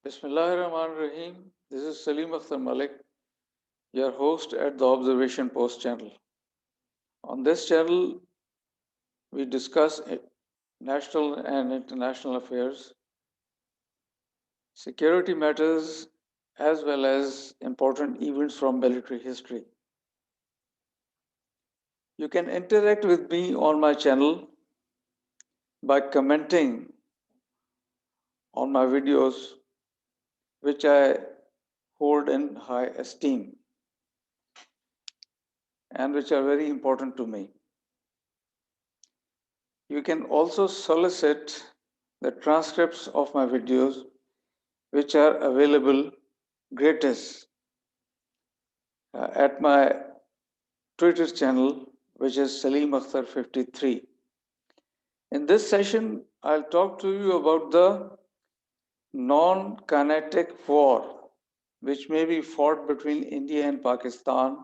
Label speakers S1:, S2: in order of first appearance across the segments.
S1: Bismillahirrahmanirrahim. This is Salim Akhtar Malik, your host at the Observation Post channel. On this channel, we discuss national and international affairs, security matters, as well as important events from military history. You can interact with me on my channel by commenting on my videos, which I hold in high esteem and which are very important to me. You can also solicit the transcripts of my videos, which are available gratis at my Twitter channel, which is Salim Akhtar 53. In this session, I'll talk to you about the non-kinetic war, which may be fought between India and Pakistan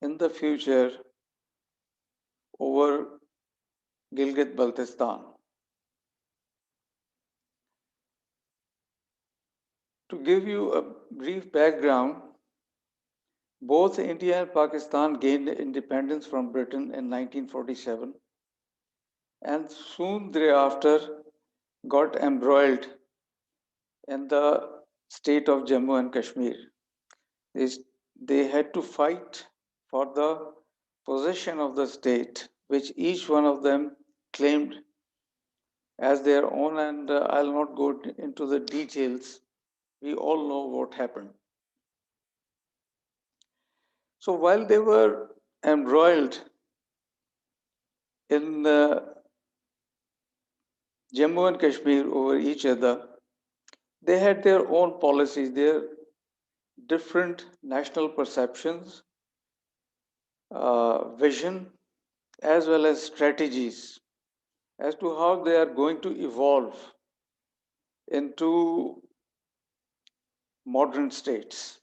S1: in the future over Gilgit-Baltistan. To give you a brief background, both India and Pakistan gained independence from Britain in 1947 and soon thereafter got embroiled in the state of Jammu and Kashmir. They had to fight for the possession of the state, which each one of them claimed as their own, and I'll not go into the details. We all know what happened. So while they were embroiled in Jammu and Kashmir over each other, they had their own policies, their different national perceptions, vision, as well as strategies as to how they are going to evolve into modern states.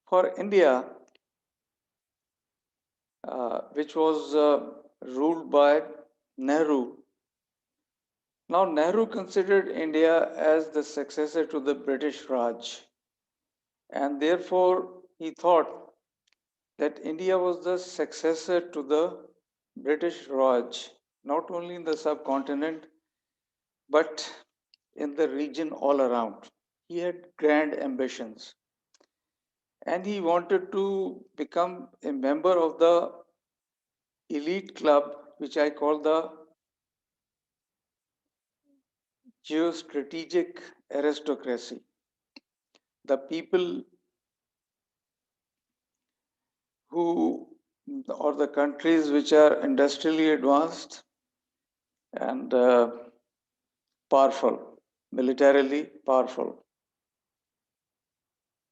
S1: For India, which was ruled by Nehru, now Nehru considered India as the successor to the British Raj, and therefore he thought that India was the successor to the British Raj, not only in the subcontinent but in the region all around. He had grand ambitions and he wanted to become a member of the elite club, which I call the geostrategic aristocracy. The people who, or the countries which are industrially advanced and powerful, militarily powerful.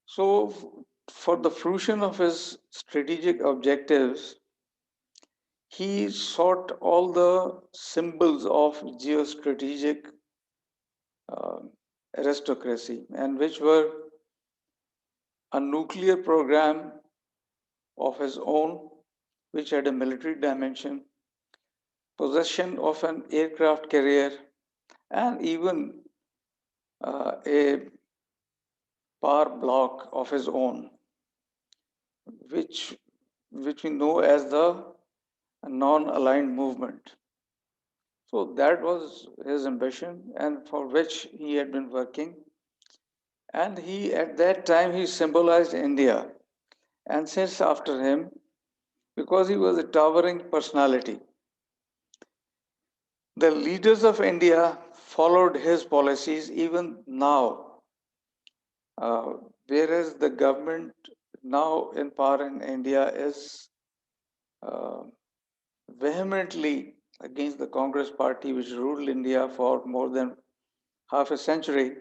S1: So, for the fruition of his strategic objectives, he sought all the symbols of geostrategic uh, aristocracy, and which were a nuclear program of his own, which had a military dimension, possession of an aircraft carrier, and even a power block of his own, which we know as the non-aligned movement. So that was his ambition, and for which he had been working. And he, at that time, he symbolized India, and since after him, because he was a towering personality. The leaders of India followed his policies even now, uh, whereas the government now in power in India is uh, vehemently against the Congress party, which ruled India for more than half a century.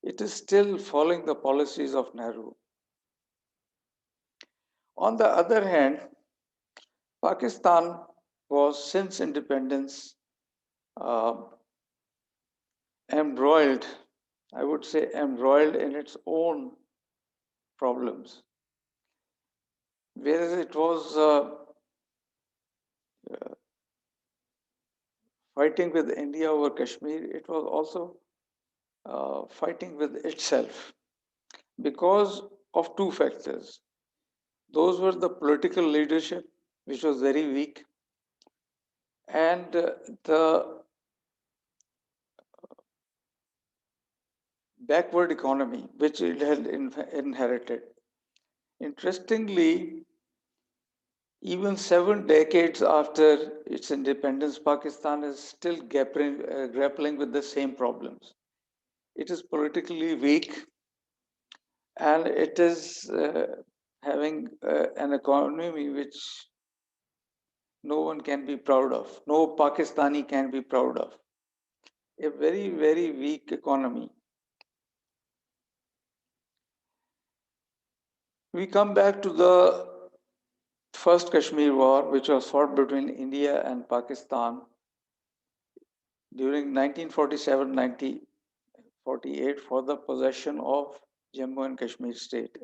S1: It is still following the policies of Nehru. On the other hand, Pakistan was since independence uh, embroiled, I would say, embroiled in its own problems. Whereas it was fighting with India over Kashmir, it was also fighting with itself because of two factors. Those were the political leadership, which was very weak, and the backward economy, which it had inherited. Interestingly, even 7 decades after its independence, Pakistan is still grappling with the same problems. It is politically weak and it is having an economy which no one can be proud of, no Pakistani can be proud of. A very, very weak economy. We come back to the first Kashmir War, which was fought between India and Pakistan during 1947-1948 for the possession of Jammu and Kashmir state.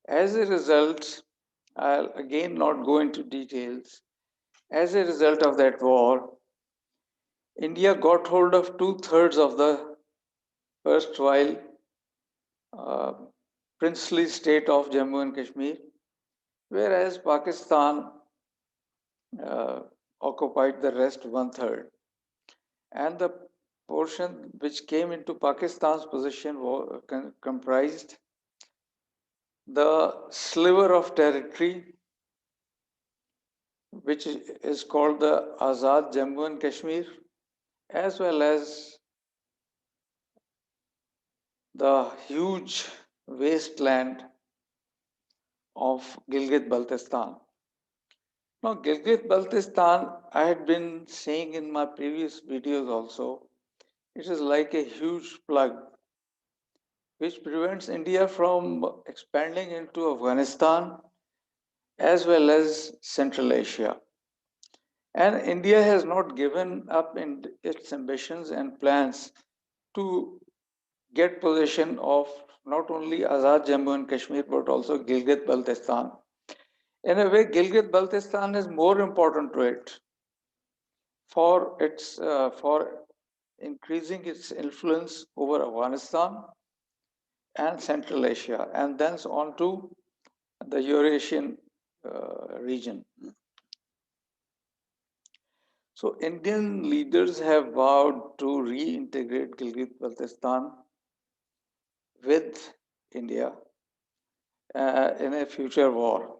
S1: As a result, I'll again not go into details. As a result of that war, India got hold of 2/3 of the erstwhile uh, princely state of Jammu and Kashmir, whereas Pakistan uh, occupied the rest 1/3. And the portion which came into Pakistan's possession comprised the sliver of territory which is called the Azad Jammu and Kashmir, as well as the huge wasteland of Gilgit-Baltistan. Now, Gilgit-Baltistan, I had been saying in my previous videos also, it is like a huge plug which prevents India from expanding into Afghanistan as well as Central Asia. And India has not given up in its ambitions and plans to get possession of not only Azad Jammu and Kashmir but also Gilgit Baltistan. In a way, Gilgit Baltistan is more important to it for increasing its influence over Afghanistan and Central Asia, and thence on to the Eurasian region. So Indian leaders have vowed to reintegrate Gilgit-Baltistan with India in a future war.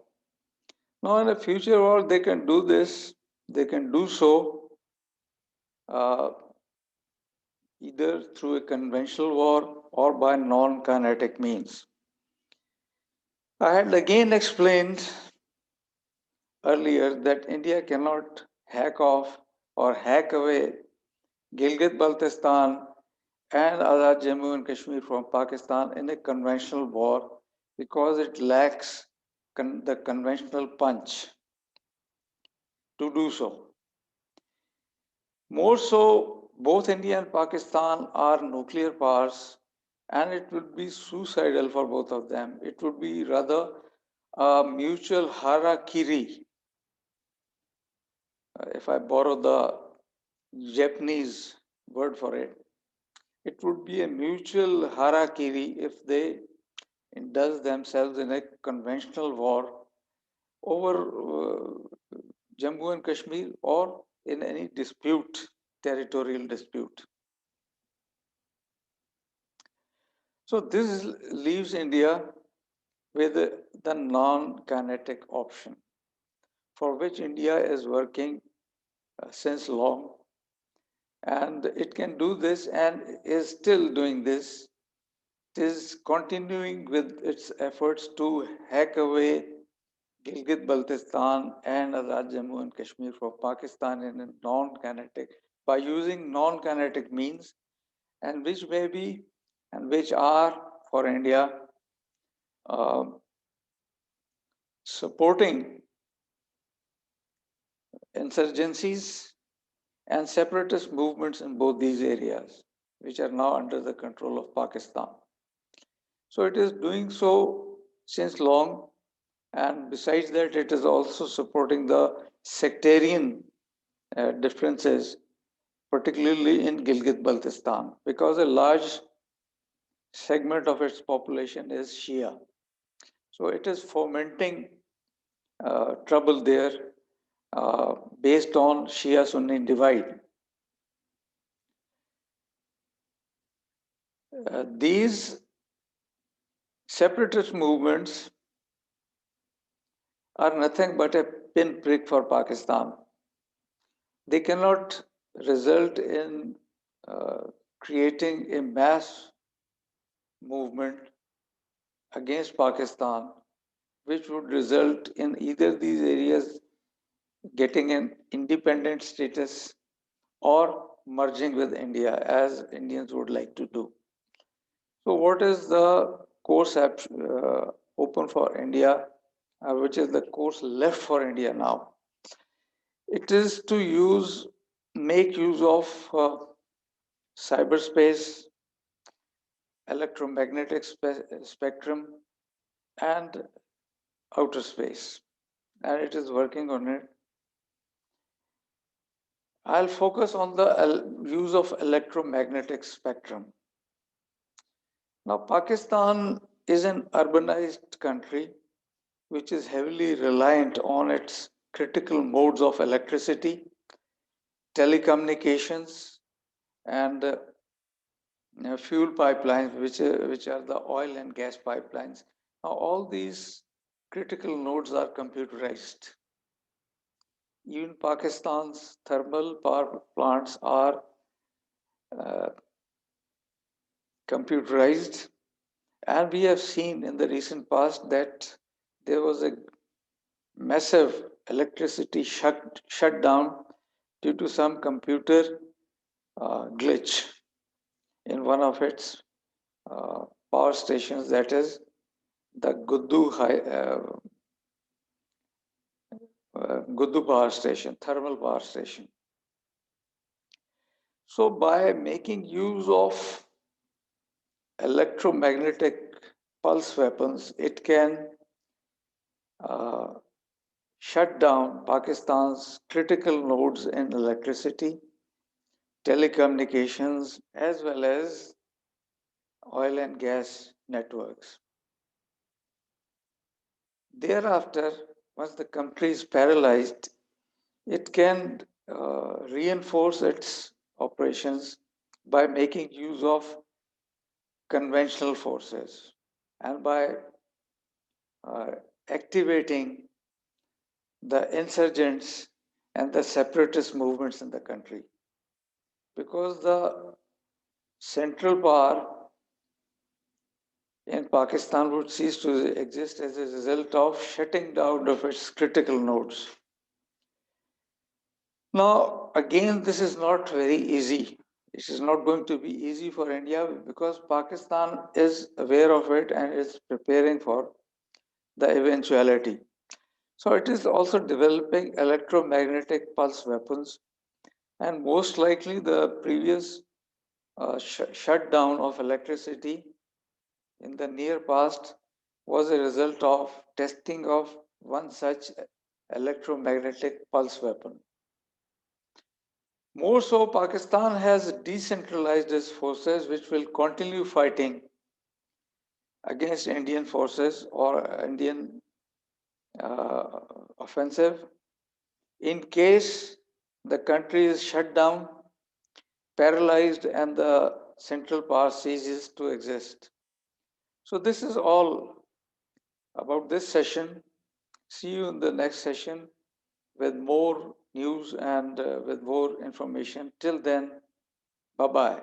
S1: Now, in a future war, they can do this. They can do so uh, either through a conventional war or by non-kinetic means. I had again explained earlier that India cannot hack off or hack away Gilgit-Baltistan and Azad Jammu and Kashmir from Pakistan in a conventional war because it lacks the conventional punch to do so. More so, both India and Pakistan are nuclear powers, and it would be suicidal for both of them. It would be rather a mutual harakiri. If I borrow the Japanese word for it, it would be a mutual harakiri if they indulge themselves in a conventional war over Jammu and Kashmir or in any dispute, territorial dispute. So this leaves India with the non-kinetic option, for which India is working since long, and it can do this and is still doing this. It is continuing with its efforts to hack away Gilgit-Baltistan and Azad Jammu and Kashmir from Pakistan in a non-kinetic by using non-kinetic means, and which may be and which are for India uh, supporting insurgencies and separatist movements in both these areas, which are now under the control of Pakistan. So it is doing so since long, and besides that, it is also supporting the sectarian differences, particularly in Gilgit-Baltistan, because a large segment of its population is Shia. So it is fomenting trouble there based on Shia Sunni divide. These separatist movements are nothing but a pinprick for Pakistan. They cannot result in uh, creating a mass movement against Pakistan, which would result in either these areas getting an independent status or merging with India, as Indians would like to do. So, what is the course open for India, which is the course left for India now? It is to make use of cyberspace, electromagnetic spectrum, and outer space, and it is working on it. I'll focus on the use of electromagnetic spectrum. Now, Pakistan is an urbanized country which is heavily reliant on its critical modes of electricity, telecommunications, and fuel pipelines, which are the oil and gas pipelines. Now, all these critical nodes are computerized. Even Pakistan's thermal power plants are uh, computerized, and we have seen in the recent past that there was a massive electricity shutdown due to some computer glitch in one of its uh, power stations, that is the Guddu power station, thermal power station. So, by making use of electromagnetic pulse weapons, it can uh, shut down Pakistan's critical nodes in electricity, telecommunications, as well as oil and gas networks. Thereafter, once the country is paralyzed, it can reinforce its operations by making use of conventional forces and by uh, activating the insurgents and the separatist movements in the country. Because the central power in Pakistan would cease to exist as a result of shutting down of its critical nodes. Now, again, this is not very easy. It is not going to be easy for India because Pakistan is aware of it and is preparing for the eventuality. So, it is also developing electromagnetic pulse weapons, and most likely the previous shutdown of electricity in the near past was a result of testing of one such electromagnetic pulse weapon. More so, Pakistan has decentralized its forces, which will continue fighting against Indian forces or Indian uh, offensive in case the country is shut down, paralyzed, and the central power ceases to exist. So, this is all about this session. See you in the next session with more news and with more information. Till then, bye bye.